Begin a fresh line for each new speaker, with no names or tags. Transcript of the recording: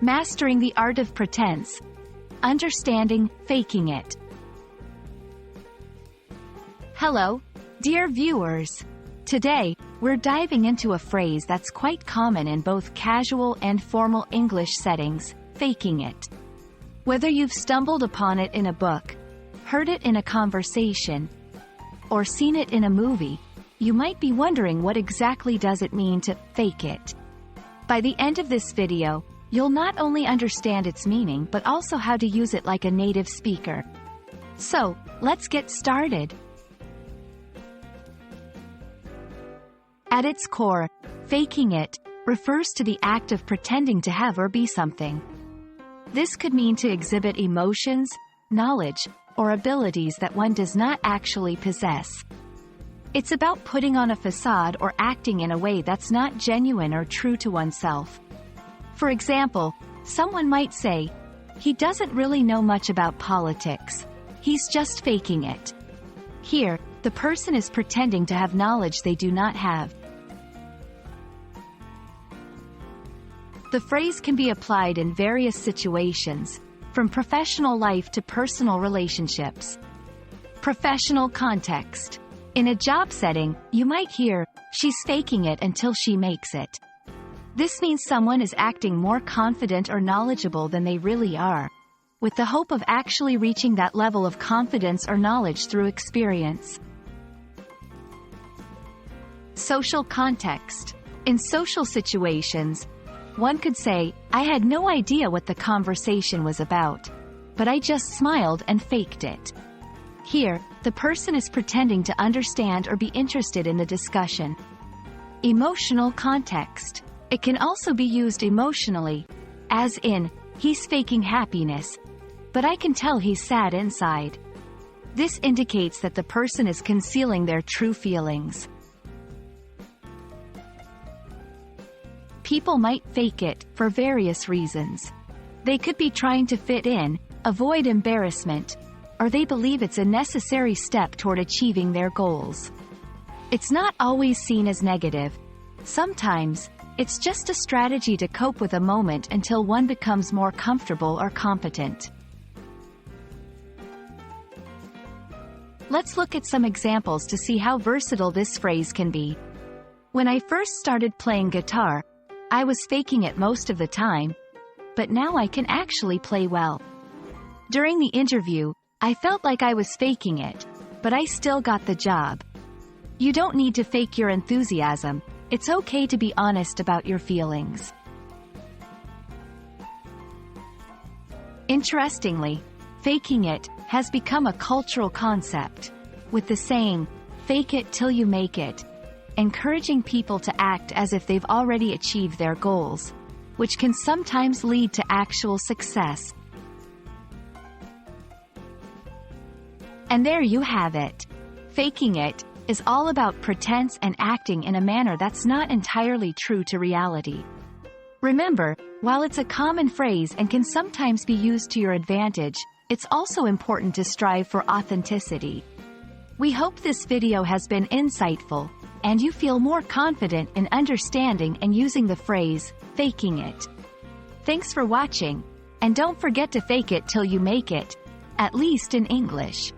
Mastering the Art of Pretense. Understanding faking it. Hello, dear viewers. Today, we're diving into a phrase that's quite common in both casual and formal English settings, faking it. Whether you've stumbled upon it in a book, heard it in a conversation, or seen it in a movie, you might be wondering what exactly does it mean to fake it. By the end of this video, you'll not only understand its meaning but also how to use it like a native speaker. So, let's get started. At its core, faking it refers to the act of pretending to have or be something. This could mean to exhibit emotions, knowledge, or abilities that one does not actually possess. It's about putting on a facade or acting in a way that's not genuine or true to oneself. For example, someone might say, "He doesn't really know much about politics. He's just faking it." Here, the person is pretending to have knowledge they do not have. The phrase can be applied in various situations, from professional life to personal relationships. Professional context. In a job setting, you might hear, "She's faking it until she makes it." This means someone is acting more confident or knowledgeable than they really are, with the hope of actually reaching that level of confidence or knowledge through experience. Social context. In social situations, one could say, "I had no idea what the conversation was about, but I just smiled and faked it." Here, the person is pretending to understand or be interested in the discussion. Emotional context. It can also be used emotionally, as in, "He's faking happiness, but I can tell he's sad inside." This indicates that the person is concealing their true feelings. People might fake it for various reasons. They could be trying to fit in, avoid embarrassment, or they believe it's a necessary step toward achieving their goals. It's not always seen as negative. Sometimes, it's just a strategy to cope with a moment until one becomes more comfortable or competent. Let's look at some examples to see how versatile this phrase can be. When I first started playing guitar, I was faking it most of the time, but now I can actually play well. During the interview, I felt like I was faking it, but I still got the job. You don't need to fake your enthusiasm. It's okay to be honest about your feelings. Interestingly, faking it has become a cultural concept, with the saying, "Fake it till you make it," encouraging people to act as if they've already achieved their goals, which can sometimes lead to actual success. And there you have it. Faking it is all about pretense and acting in a manner that's not entirely true to reality. Remember, while it's a common phrase and can sometimes be used to your advantage, it's also important to strive for authenticity. We hope this video has been insightful, and you feel more confident in understanding and using the phrase, faking it. Thanks for watching, and don't forget to fake it till you make it, at least in English.